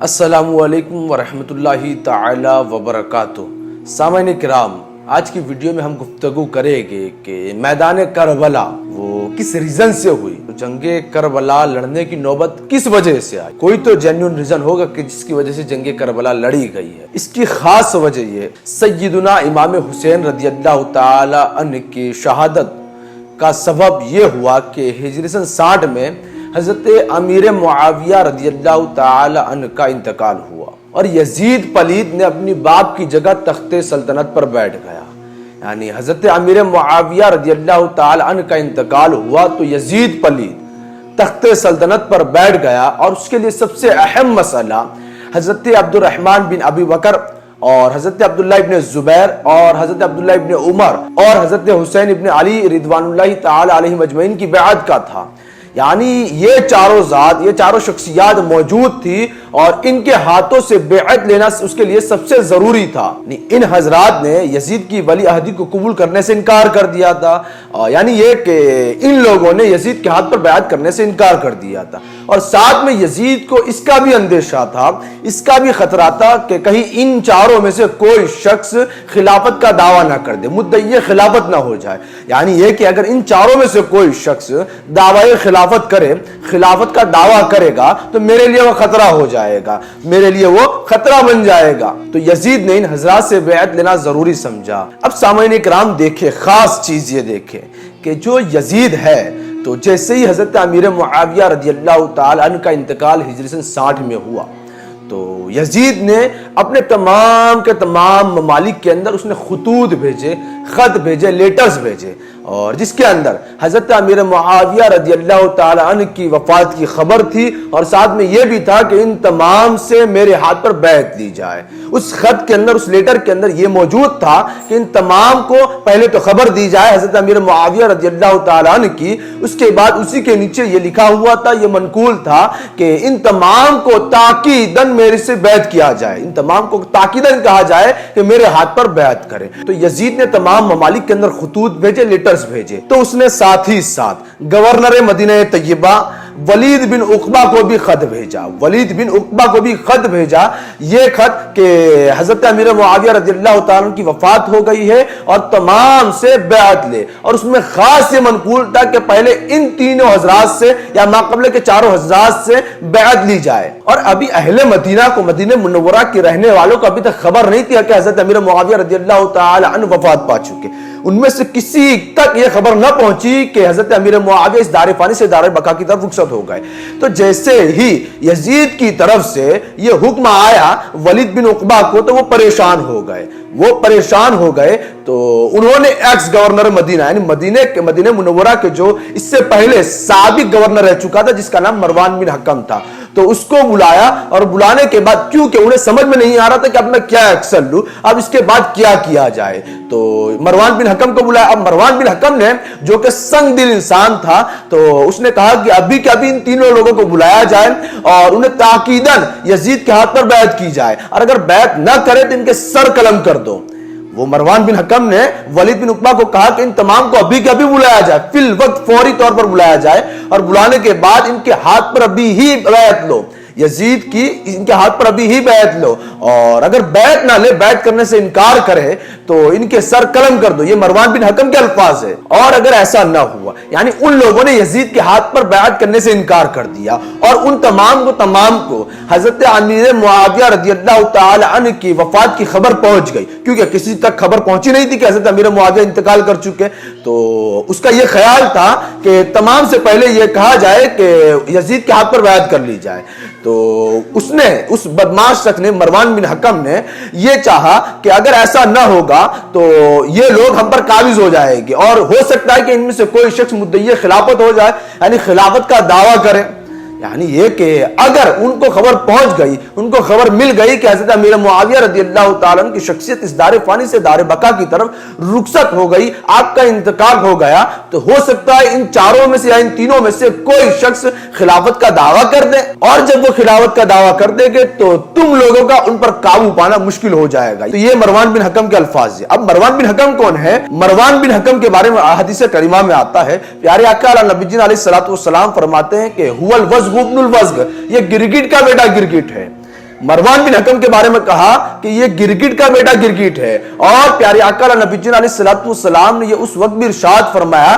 السلام علیکم ورحمۃ اللہ تعالی وبرکاتہ۔ سامعین کرام، آج کی ویڈیو میں ہم گفتگو کریں گے کہ میدان کربلا وہ کس ریزن سے ہوئی، جنگ کربلا لڑنے کی نوبت کس وجہ سے آئی۔ کوئی تو جینیون ریزن ہوگا کہ جس کی وجہ سے جنگ کربلا لڑی گئی ہے۔ اس کی خاص وجہ یہ سیدنا امام حسین رضی اللہ تعالی عنہ کی شہادت کا سبب یہ ہوا کہ ہجری سن 60 میں حضرت امیر معاویہ رضی اللہ تعالی عنہ کا انتقال ہوا اور یزید پلید نے اپنی باپ کی جگہ تخت سلطنت پر بیٹھ گیا۔ یعنی حضرت امیر معاویہ رضی اللہ تعالی عنہ کا انتقال ہوا تو یزید پلید تخت سلطنت پر بیٹھ گیا، اور اس کے لیے سب سے اہم مسئلہ حضرت عبد الرحمن بن ابی بکر اور حضرت عبداللہ ابن زبیر اور حضرت عبداللہ ابن عمر اور حضرت حسین ابن علی رضوان اللہ تعالی علیہ اجمعین کی بیعت کا تھا۔ یعنی یہ چاروں ذات، یہ چاروں شخصیات موجود تھی اور ان کے ہاتھوں سے بیعت لینا اس کے لیے سب سے ضروری تھا۔ ان حضرات نے یزید کی ولی عہدی کو قبول کرنے سے انکار کر دیا تھا، یعنی یہ کہ ان لوگوں نے یزید کے ہاتھ پر بیعت کرنے سے انکار کر دیا تھا، اور ساتھ میں یزید کو اس کا بھی اندیشہ تھا، اس کا بھی خطرہ تھا کہ کہیں ان چاروں میں سے کوئی شخص خلافت کا دعویٰ نہ کر دے، مدعی خلافت نہ ہو جائے۔ یعنی یہ کہ اگر ان چاروں میں سے کوئی شخص دعوی خلافت کرے، خلافت کا دعویٰ کرے گا تو میرے لیے وہ خطرہ ہو جائے گا، میرے لیے وہ خطرہ بن جائے گا۔ تو یزید نے ان حضرات سے بیعت لینا ضروری سمجھا۔ اب سامعین کرام دیکھیں، خاص چیز یہ دیکھیں کہ جو یزید ہے، تو جیسے ہی حضرت امیر معاویہ رضی اللہ تعالی عنہ کا انتقال ہجری سن 60 میں ہوا تو یزید نے اپنے تمام کے تمام ممالک کے اندر اس نے خطوط بھیجے، خط بھیجے، لیٹرز بھیجے، اور جس کے اندر حضرت امیر معاویہ رضی اللہ تعالی عنہ کی وفات کی خبر تھی، اور ساتھ میں یہ بھی تھا کہ ان تمام سے میرے ہاتھ پر بیعت دی جائے۔ اس خط کے اندر، اس لیٹر کے اندر یہ موجود تھا کہ ان تمام کو پہلے تو خبر دی جائے حضرت امیر معاویہ رضی اللہ تعالی عنہ کی، اس کے بعد اسی کے نیچے یہ لکھا ہوا تھا، یہ منقول تھا کہ ان تمام کو تاکیداً میرے سے بیعت کیا جائے، ان تمام کو تاکیداً کہا جائے کہ میرے ہاتھ پر بیعت کریں۔ تو یزید نے تمام ممالک کے اندر خطوط بھیجے، لیٹرز بھیجے، تو اس نے ساتھ ہی ساتھ گورنر مدینہ طیبہ ولید بن عقبہ کو بھی خط بھیجا، ولید بن عقبہ کو بھی خط بھیجا، یہ خط کہ حضرت امیر معاویہ رضی اللہ تعالیٰ عنہ کی وفات ہو گئی ہے اور تمام سے بیعت لے، اور اس میں خاص یہ منقول تھا کہ پہلے ان تینوں حضرات سے یا ماقبل کے چاروں حضرات سے بیعت لی جائے۔ اور ابھی اہل مدینہ کو، مدینہ منورہ کے رہنے والوں کو ابھی تک خبر نہیں تھی کہ حضرت امیر معاویہ رضی اللہ تعالی عنہ وفات پا چکے۔ ان میں سے کسی تک یہ خبر نہ پہنچی کہ حضرت امیر معاویہ اس دار فانی سے دار بقا کی طرف رخصت ہو گئے۔ تو جیسے ہی یزید کی طرف سے یہ حکم آیا ولید بن عقبہ کو، تو وہ پریشان ہو گئے، وہ پریشان ہو گئے۔ تو انہوں نے ایکس گورنر مدینہ، یعنی مدینہ منورہ کے جو اس سے پہلے سابق گورنر رہ چکا تھا جس کا نام مروان بن حکم تھا، تو اس کو بلایا، اور بلانے کے بعد کیونکہ انہیں سمجھ میں نہیں آ رہا تھا کہ اب میں کیا ایکشن لوں، اب اس کے بعد کیا کیا جائے، تو مروان بن حکم کو بلایا۔ اب مروان بن حکم نے، جو کہ سنگ دل انسان تھا، تو اس نے کہا کہ ابھی کے ابھی ان تینوں لوگوں کو بلایا جائے اور انہیں تاکیداً یزید کے ہاتھ پر بیعت کی جائے، اور اگر بیعت نہ کرے تو ان کے سر قلم کر دو۔ وہ مروان بن حکم نے ولید بن عقبہ کو کہا کہ ان تمام کو ابھی کے ابھی بلایا جائے، فی الوقت فوری طور پر بلایا جائے، اور بلانے کے بعد ان کے ہاتھ پر ابھی ہی بیعت لو، یزید کی ان کے ہاتھ پر ابھی ہی بیعت لو، اور اگر بیعت نہ لے، بیعت کرنے سے انکار کرے تو ان کے سر قلم کر دو۔ یہ مروان بن حکم کے الفاظ ہے۔ اور اگر ایسا نہ ہوا، یعنی ان لوگوں نے یزید کے ہاتھ پر بیعت کرنے سے انکار کر دیا، اور ان تمام کو حضرت امیر معاویہ رضی اللہ تعالی عنہ کی وفات کی خبر پہنچ گئی، کیونکہ کسی تک خبر پہنچی نہیں تھی کہ حضرت امیر معاویہ انتقال کر چکے، تو اس کا یہ خیال تھا کہ تمام سے پہلے یہ کہا جائے کہ یزید کے ہاتھ پر بیعت کر لی جائے۔ تو اس نے، اس بدماش شخص نے، مروان بن حکم نے یہ چاہا کہ اگر ایسا نہ ہوگا تو یہ لوگ ہم پر قابض ہو جائیں گے، اور ہو سکتا ہے کہ ان میں سے کوئی شخص مدعی خلافت ہو جائے، یعنی خلافت کا دعویٰ کرے۔ یعنی یہ کہ اگر ان کو خبر پہنچ گئی، ان کو خبر مل گئی کہ حضرت امیر معاویہ رضی اللہ تعالیٰ عنہ کی شخصیت اس دار فانی سے دار بقا کی طرف رخصت ہو گئی، آپ کا انتقال ہو گیا، تو ہو سکتا ہے ان چاروں میں سے یا ان تینوں میں سے کوئی شخص خلافت کا دعویٰ کر دے، اور جب وہ خلافت کا دعویٰ کر دیں گے تو تم لوگوں کا ان پر قابو پانا مشکل ہو جائے گا۔ تو یہ مروان بن حکم کے الفاظ ہیں۔ اب مروان بن حکم کون ہے؟ مروان بن حکم کے بارے میں حدیث کریمہ میں آتا ہے، پیارے آقا علیہ نبی جی علیہ الصلوۃ والسلام فرماتے ہیں کہ هو الوزغ ابن الوزغ، یہ گرگٹ کا بیٹا گرگٹ ہے۔ मरवान बिन हकम के बारे में कहा कि ये गिरगिट का बेटा गिरगिट है। और प्यारे आका नबी जी अलैहिस्सलातु वस्सलाम ने ये उस वक्त भी इरशाद फरमाया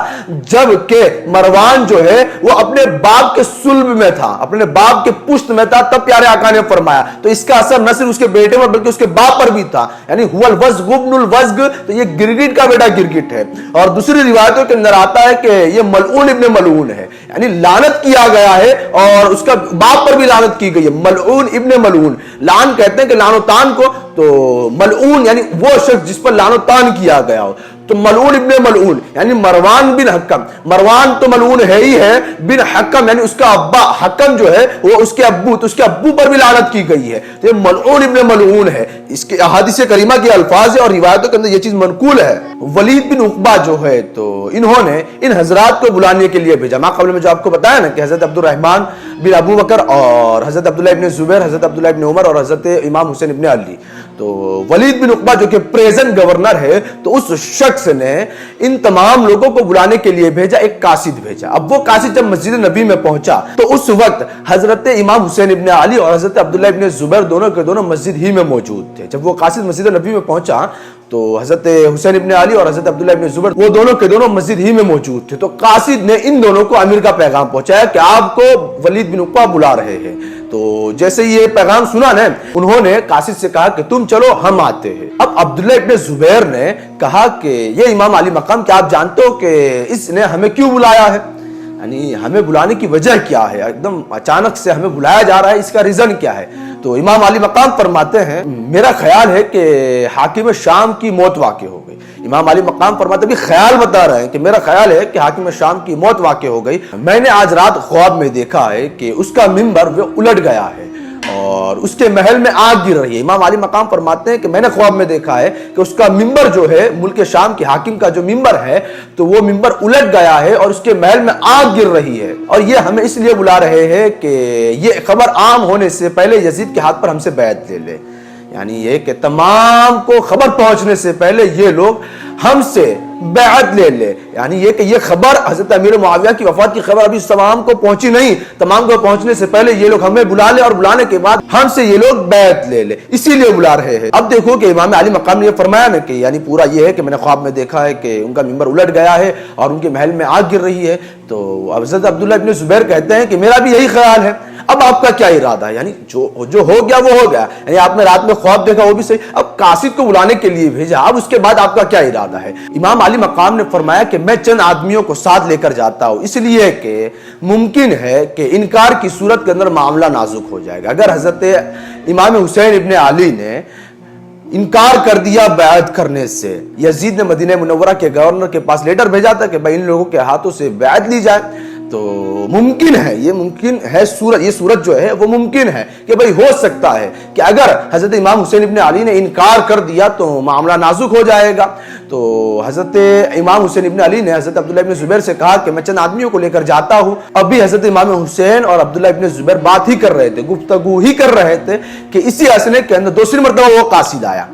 जब के मरवान जो है वो अपने बाप के सुल्ब में था, अपने बाप के पुश्त में था, तब प्यारे आका ने फरमाया। तो इसका असर न सिर्फ उसके बेटे पर बल्कि उसके बाप पर भी था, यानी हुवल वज़्ग इब्नुल वज़्ग, तो ये गिरगिट का बेटा गिरगिट है। और दूसरी रिवायतों के अंदर आता है कि ये मलऊन इब्न मलऊन है, यानी लानत किया गया है और उसका बाप पर भी लानत की गई है, मलऊन इब्न मलऊन। लान कहते हैं कि लानोतान को, तो मलऊन यानी वो शख्स जिस पर लानोतान किया गया हो। तो मलऊन इब्न मलऊन यानी मरवान बिन हकम, मरवान तो मलऊन है ही है, बिन हकम यानी उसका अब्बा, हकम जो है वो उसके अब्बू, तो उसके अब्बू पर भी लानत की गई है। तो ये मलऊन इब्न मलऊन है। इसके अहादीस करीमा के अल्फाज है और रिवायतों के अंदर ये चीज मनकूल है। वलीद बिन उक़बा जो है तो इन्होंने इन हजरात को बुलाने के लिए भेजा। मैं कबल में जो आपको बताया ना कि हजरत अब्दुर्रहमान बिन अबू बकर और हजरत अब्दुल्लाह इब्न जुबैर, हजरत अब्दुल्लाह इब्न उमर और हजरत इमाम हुसैन इब्न अली, तो वलीद बिन उक़बा जो कि प्रेजेंट गवर्नर है, तो उस शख्स ने इन तमाम लोगों को बुलाने के लिए भेजा, एक कासिद भेजा। अब वो कासिद जब मस्जिद नबी में पहुंचा तो उस वक्त हजरत इमाम हुसैन इब्न अली और हजरत अब्दुल्लाह इब्न जुबैर दोनों के दोनों मस्जिद ही में मौजूद थे। जब वो कासिद मस्जिद नबी में पहुंचा तो हजरत हुसैन इब्न अली और हजरत अब्दुल्लाह इब्न जुबैर वो दोनों के दोनों मस्जिद ही में मौजूद थे। तो कासिद ने इन दोनों को अमीर का पैगाम पहुंचाया कि आपको वलीद बिन उक़बा बुला रहे हैं। तो जैसे ये पैगाम सुना ना, उन्होंने कासिद से कहा कि तुम चलो, हम आते हैं। अब अब्दुल्लाह इब्न जुबैर ने कहा कि ये इमाम अली मकाम, क्या आप जानते हो कि इसने हमें क्यों बुलाया है, यानी हमें बुलाने की वजह क्या है, एकदम अचानक से हमें बुलाया जा रहा है, इसका रीजन क्या है। तो इमाम अली मकाम फरमाते हैं मेरा ख्याल है कि हाकिम शाम की मौत वाक़ई हो गई। इमाम अली मकाम फरमाते भी ख्याल बता रहे हैं कि मेरा ख्याल है कि हाकिम शाम की मौत वाक़ई हो गई। मैंने आज रात ख्वाब में देखा है कि उसका मिंबर वो उलट गया है और उसके महल में आग गिर रही है। इमाम अली मकाम फरमाते हैं कि मैंने ख्वाब में देखा है कि उसका मिंबर जो है, मुल्क शाम के हाकिम का जो मिंबर है, तो वो मिंबर उलट गया है और उसके महल में आग गिर रही है। और ये हमें इसलिए बुला रहे हैं कि ये खबर आम होने से पहले यजीद के हाथ पर हमसे बैत ले ले, यानी ये कि तमाम को खबर पहुंचने से पहले ये लोग हमसे बैत ले ले, यानी ये कि ये खबर हजरत अमीर मुआविया की वफात की खबर अभी तमाम को पहुंची नहीं, तमाम को पहुंचने से पहले ये लोग हमें बुला ले और बुलाने के बाद हमसे ये लोग बैत ले ले, इसीलिए बुला रहे हैं। अब देखो कि इमाम अली मकाम ने ये फरमाया ना कि यानी पूरा ये है कि मैंने ख्वाब में देखा है कि उनका मिंबर उलट गया है और उनके महल में आग गिर रही है। तो हजरत अब्दुल्लाह इब्न जुबैर कहते हैं कि मेरा भी यही ख्याल है। अब आपका क्या इरादा है, यानी जो हो गया वो हो गया, यानी आपने रात में ख्वाब देखा वो भी सही, अब कासिद को बुलाने के लिए भेजा, अब उसके बाद आपका क्या इरादा है। इमाम अली मकाम ने फरमाया कि मैं चंद आदमियों को साथ लेकर जाता हूं, इसलिए कि मुमकिन है कि इनकार की सूरत के अंदर मामला नाजुक हो जाएगा। अगर हजरत इमाम हुसैन इब्न अली ने इनकार कर दिया बैत करने से, यजीद ने मदीना मुनव्वरा के गवर्नर के पास लेटर भेजा था कि भाई इन लोगों के हाथों से बैत ली जाए, तो मुमकिन है, ये मुमकिन है सूरत, ये सूरत जो है वो मुमकिन है कि भाई हो सकता है कि अगर हजरत इमाम हुसैन इब्न अली ने इनकार कर दिया तो मामला नाजुक हो जाएगा। तो हजरत इमाम हुसैन इब्न अली ने हजरत अब्दुल्लाह इब्न जुबैर से कहा कि मैं चंद आदमियों को लेकर जाता हूं। अभी हजरत इमाम हुसैन और अब्दुल्लाह इब्न जुबैर बात ही कर रहे थे, गुफ्तगू ही कर रहे थे कि इसी असने के अंदर दूसरी मरतबा वो कासिद आया,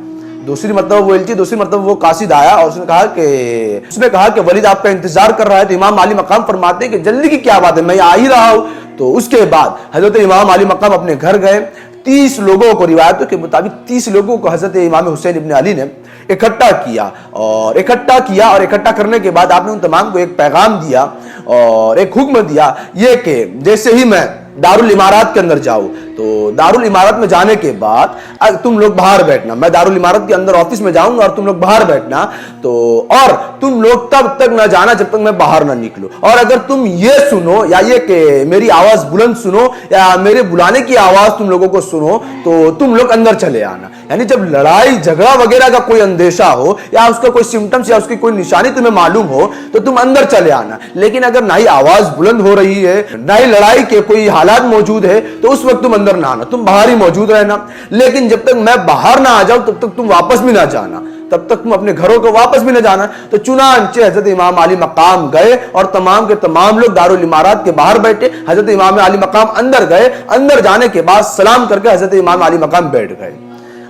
दूसरी मरतबा वो एलची, दूसरी मरतबा वो कासिद आया और उसने कहा कि वलीद आपका इंतजार कर रहा है। तो इमाम अली मकाम फरमाते हैं कि जल्दी की क्या बात है, मैं आ ही रहा हूं। तो उसके बाद हजरत इमाम अली मकाम अपने घर गए। 30 लोगों को, रिवायतों के मुताबिक 30 लोगों को हजरत इमाम हुसैन इब्न अली ने इकट्ठा किया और इकट्ठा करने के बाद आपने उन तमाम को एक पैगाम दिया और एक हुक्म दिया, ये कि जैसे ही मैं दारुल इमारत के अंदर जाऊं तो दारुल इमारत में जाने के बाद तुम लोग बाहर बैठना, मैं दारुल इमारत के अंदर ऑफिस में जाऊंगा और तुम लोग बाहर बैठना, तो और तुम लोग तब तक ना जाना जब तक मैं बाहर ना निकलूं। और अगर तुम ये सुनो या ये कि मेरी आवाज बुलंद सुनो या मेरे बुलाने की आवाज तुम लोगों को सुनो तो तुम लोग अंदर चले आना। यानी जब लड़ाई झगड़ा वगैरह का कोई अंदेशा हो या उसका कोई सिम्टम्स या उसकी कोई निशानी तुम्हें मालूम हो तो तुम अंदर चले आना। लेकिन अगर ना ही आवाज बुलंद हो रही है ना ही लड़ाई के कोई हालात मौजूद है तो उस वक्त तुम अंदर ना आना, तुम बाहर ही मौजूद रहना। लेकिन जब तक मैं बाहर ना आ जाऊं तब तक तुम वापस भी ना जाना, तब तक तुम अपने घरों को वापस भी ना जाना। तो चुनांचे हजरत इमाम अली मकाम गए और तमाम के तमाम लोग दारुल इमारत के बाहर बैठे। हजरत इमाम अली मकाम अंदर गए, अंदर जाने के बाद सलाम करके हजरत इमाम अली मकाम बैठ गए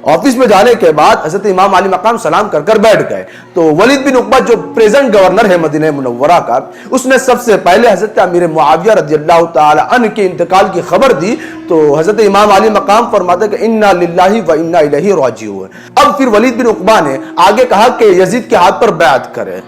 ऑफिस में जाने के बाद हजरत इमाम अली मकाम सलाम कर कर बैठ गए तो वलीद बिन उकबा जो प्रेजेंट गवर्नर है मदीना मुनव्वरा का, उसने सबसे पहले हजरत अमीर मुआविया रज़ियल्लाहु ताला अन्हु के इंतकाल की खबर दी। तो हजरत इमाम अली मकाम फरमाते कि इन्ना लिल्लाहि व इन्ना इलैहि राजिऊन। अब फिर वलीद बिन उकबा ने आगे कहा कि यजीद के हाथ पर बैत करे,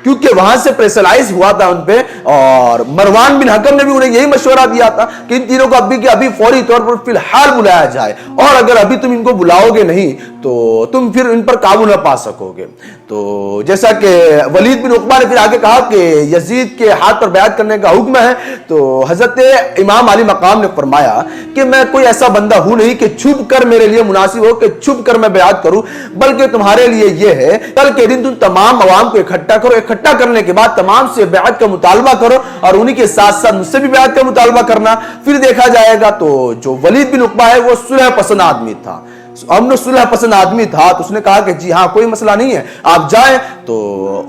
क्योंकि वहां से प्रेशराइज हुआ था उन पे, और मरवान बिन हकम ने भी उन्हें यही मशवरा दिया था कि इन तीनों को अभी के अभी फौरी तौर पर फिलहाल बुलाया जाए, और अगर अभी तुम इनको बुलाओगे नहीं तो तुम फिर इन पर काबू न पा सकोगे। तो जैसा कि वलीद बिन उकबा ने फिर आगे कहा कि यजीद के हाथ पर बैत करने का हुक्म है, तो हजरत इमाम अली मकाम ने फरमाया कि मैं कोई ऐसा बंदा हूं नहीं कि छुप कर मेरे लिए मुनासिब हो कि छुप कर मैं बैत करूं, बल्कि तुम्हारे लिए यह है कल के दिन तुम तमाम अवाम को इकट्ठा करो, इकट्ठा करने के बाद तमाम से बैत का मुतालबा करो, और उन्हीं के साथ साथ मुझसे भी बैत का मुतालबा करना, फिर देखा जाएगा। तो जो वलीद बिन उकबा है वो सुलह पसंद आदमी था, अमन सुलह पसंद आदमी था, तो उसने कहा कि जी हाँ कोई मसला नहीं है, आप जाएं। तो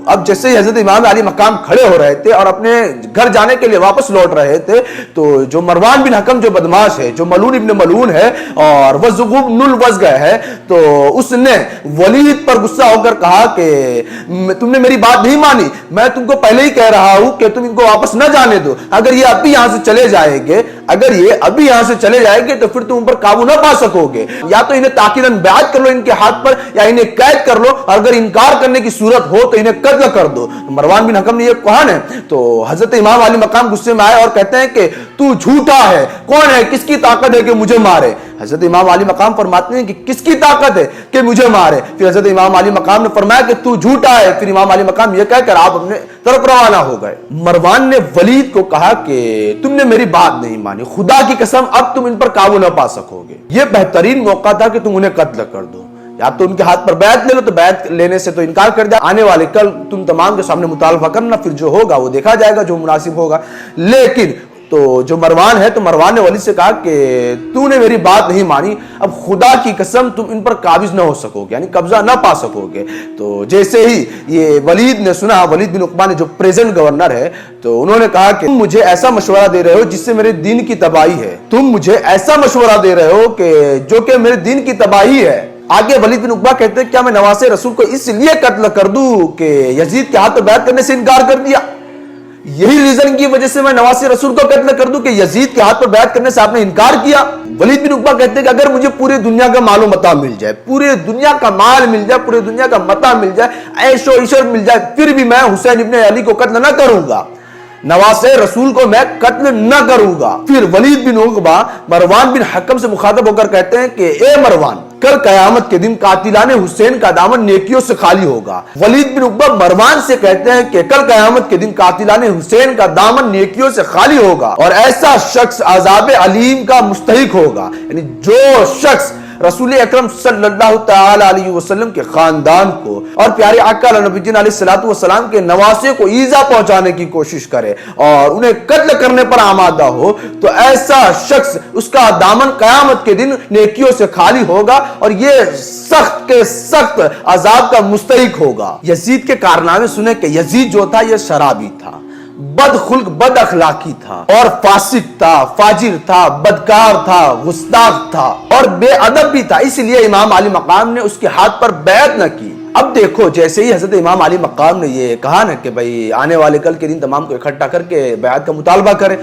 अब जैसे ही हजरत इमाम अली मकाम खड़े हो रहे थे और अपने घर जाने के लिए वापस लौट रहे थे, तो जो मरवान बिन हकम जो बदमाश है, जो मलून इब्न मलून है और वज़गुब नुल वज़ग है, तो उसने वलीद पर गुस्सा होकर कहा कि तुमने मेरी बात नहीं मानी, मैं तुमको पहले ही कह रहा हूं कि तुम इनको वापस न जाने दो, अगर ये अभी यहां से चले जाएंगे, अगर ये अभी यहां से चले जाएंगे तो फिर तुम पर काबू ना पा सकोगे, या तो इन्हें ताकीदन बैत कर लो इनके हाथ पर, या इन्हें कैद कर लो, अगर इनकार करने की सूरत हो तो इन्हें कत्ल कर दो। मरवान बिन हकम ने ये कहा है, तो हजरत इमाम अली मकाम गुस्से में आए और कहते हैं कि तू झूठा है, कौन है, किसकी ताकत है कि मुझे मारे। हजरत इमाम अली मकाम फरमाते हैं कि किसकी ताकत है कि मुझे मारे। फिर हजरत इमाम अली मकाम ने फरमाया कि तू झूठा है। फिर इमाम अली मकाम ये कहकर आप अपने तरफ रवाना हो गए। मरवान ने वलीद को कहा कि तुमने मेरी बात नहीं मानी, खुदा की कसम अब तुम इन पर काबू न पा सकोगे, यह बेहतरीन मौका था कि तुम उन्हें कत्ल कर दो, या तो उनके हाथ पर बैत ले लो, तो बैत लेने से तो इनकार कर दिया, आने वाले कल तुम तमाम के सामने मुतालबा करना, फिर जो होगा वो देखा जाएगा, जो मुनासिब होगा। लेकिन तो जो मरवान है, तो मरवान ने वलीद से कहा कि तूने मेरी बात नहीं मानी, अब खुदा की कसम तुम इन पर काबिज ना हो सकोगे, यानी कब्जा ना पा सकोगे। तो जैसे ही ये वलीद ने सुना, वलीद बिन उकबा ने जो प्रेजेंट गवर्नर है, तो उन्होंने कहा कि तुम मुझे ऐसा मशवरा दे रहे हो जिससे मेरे दीन की तबाही है, तुम मुझे ऐसा मशवरा दे रहे हो कि जो कि मेरे दीन की तबाही है। आगे वलीद बिन उकबा कहते हैं क्या मैं नवासे रसूल को इसलिए कत्ल कर दूं कि यजीद के हाथ पर बैत करने से इनकार कर दिया, यही रीजन की वजह से मैं नवासे रसूल को कत्ल कर दूं कि यजीद के हाथ पर बैत करने से आपने इनकार किया। वलीद बिन उकबा कहते हैं कि अगर मुझे पूरी दुनिया का मालो मता मिल जाए, पूरी दुनिया का माल मिल जाए, पूरी दुनिया का मता मिल जाए, ऐशो इशर मिल जाए, फिर भी मैं हुसैन इब्न अली को कत्ल न करूंगा, नवासे रसूल को मैं कत्ल न करूंगा। फिर वलीद बिन उकबा मरवान बिन हकम से मुखातब होकर कहते हैं कि ए मरवान, कल कयामत के दिन कातिलाने हुसैन का दामन नेकियों से खाली होगा। वलीद बिन उकबा मरवान से कहते हैं कि कल कयामत के दिन कातिलाने हुसैन का दामन नेकियों से खाली होगा और ऐसा शख्स अज़ाब अलीम का मुस्तहिक होगा, यानी जो शख्स रसूल अकरम सल्लल्लाहु तआला अलैहि वसल्लम के खानदान को और प्यारे आका नबी अलैहिस्सलातु वस्सलाम के नवासे को ईजा पहुंचाने की कोशिश करे और उन्हें कत्ल करने पर आमादा हो, तो ऐसा शख्स, उसका दामन कयामत के दिन नेकियों से खाली होगा और ये सख्त के सख्त अजाब का मुस्तहिक होगा। यजीद के कारनामे सुने कि यजीद जो था यह शराबी था, बदखुल्क बद अखलाकी था और फासिक था, फाजिर था, बदकार था, गुस्ताख था और बेअदब भी था। इसलिए इमाम अली मकाम ने उसके हाथ पर बैत न की। अब देखो, जैसे ही हजरत इमाम अली मकाम ने ये कहा ना कि भाई आने वाले कल के दिन तमाम को इकट्ठा करके बैत का मुतालबा करे,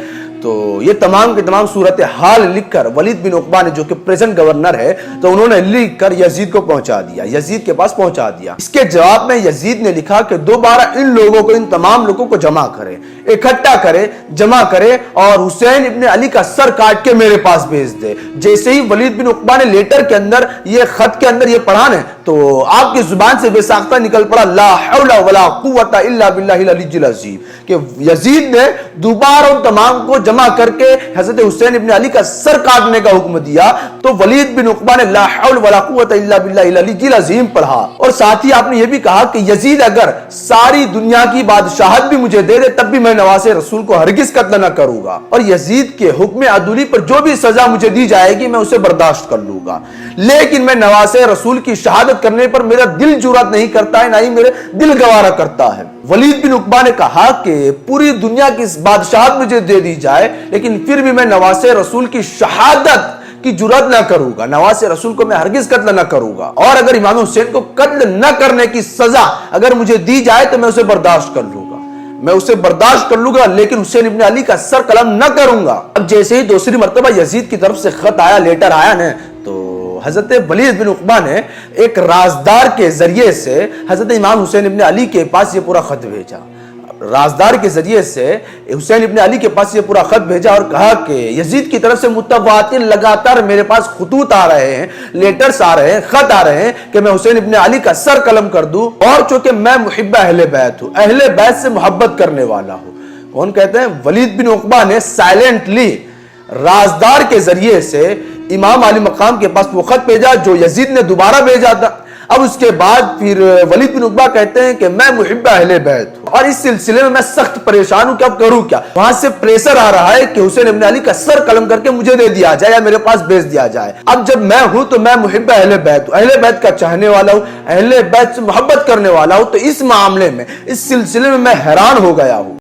तो ये तमाम के तमाम सूरत हाल लिखकर वलीद बिन उकबा ने, जो कि प्रेजेंट गवर्नर है, तो उन्होंने लिख कर यजीद को पहुंचा दिया, यजीद के पास पहुंचा दिया। इसके जवाब में यजीद ने लिखा कि दोबारा इन लोगों को, इन तमाम लोगों को जमा करे, इकट्ठा करे, जमा करे और हुसैन इब्न अली का सर काट के मेरे पास भेज दे। जैसे ही वलीद बिन उकबा ने लेटर के अंदर, ये खत के अंदर ये पढ़ा ने, तो आपकी जुबान से बेसाख्ता निकल पड़ा ला हौला वला कुव्वता इल्ला बिल्लाहिल अलीय्यिल अज़ीम, कि यजीद ने दोबारा उन तमाम को जमा करके हजरत हुसैन इब्न अली का सर काटने का हुक्म दिया। तो वलीद बिन उकबा ने ला हौल वला कुव्वता इल्ला बिल्लाहिल अलीय्यिल अज़ीम पढ़ा और साथ ही आपने ये भी कहा कि यजीद अगर सारी दुनिया की बादशाहत भी मुझे दे दे तब भी मैं नवासे रसूल को हरगिज कत्ल न करूंगा और यजीद के हुक्म अदुली पर जो भी सजा मुझे दी जाएगी मैं उसे बर्दाश्त कर लूंगा, लेकिन मैं नवासे रसूल की शहादत करने पर मेरा दिल जुर्रत नहीं करता है, ना ही मेरे दिल गवारा करता है। वलीद बिन उकबा ने कहा कि पूरी दुनिया की बादशाहत मुझे दे दी जाए, लेकिन फिर भी मैं नवासे रसूल की शहादत की जुर्रत ना करूंगा, नवासे रसूल को मैं हरगिज कत्ल ना करूंगा, और अगर इमाम हुसैन को कत्ल न करने की सजा अगर मुझे दी जाए तो मैं उसे बर्दाश्त कर लूंगा, मैं उसे बर्दाश्त कर लूंगा, लेकिन हुसैन इब्न अली का सर कलम न करूंगा। अब जैसे ही दूसरी मर्तबा यजीद की तरफ से खत आया, लेटर आया ना, तो हजरत वलीद बिन उक़बा ने एक राजदार के जरिए से हजरत इमाम हुसैन इब्न अली के पास ये पूरा खत भेजा। राजदार के जरिए से हुसैन इब्न अली के पास ये पूरा खत भेजा और कहा कि यजीद की तरफ से मुतवातिर लगातार मेरे पास खुतूत आ रहे हैं, लेटर्स आ रहे हैं, खत आ रहे हैं कि मैं हुसैन इब्न अली का सर कलम कर दूं, और चूंकि मैं मुहिब्ब अहले बैत हूं, अहले बैत से मोहब्बत करने वाला हूं। कौन कहते हैं? वलीद बिन उक़बा ने साइलेंटली राजदार के जरिए से इमाम आली मकाम के पास वो खत भेजा जो यजीद ने दोबारा भेजा था। अब उसके बाद फिर वलीद बिन उक़बा कहते हैं कि मैं मुहिब्ब अहले बैत हूं, और इस सिलसिले में मैं सख्त परेशान हूं कि अब करूं क्या। वहां से प्रेशर आ रहा है कि हुसैन इब्न अली का सर कलम करके मुझे दे दिया जाए या मेरे पास भेज दिया जाए। अब जब मैं हूं तो मैं मुहिब्ब अहले बैत हूं, अहले बैत का चाहने वाला हूं, अहले बैत से मोहब्बत करने वाला हूं, तो इस मामले में, इस सिलसिले में मैं हैरान हो गया हूं।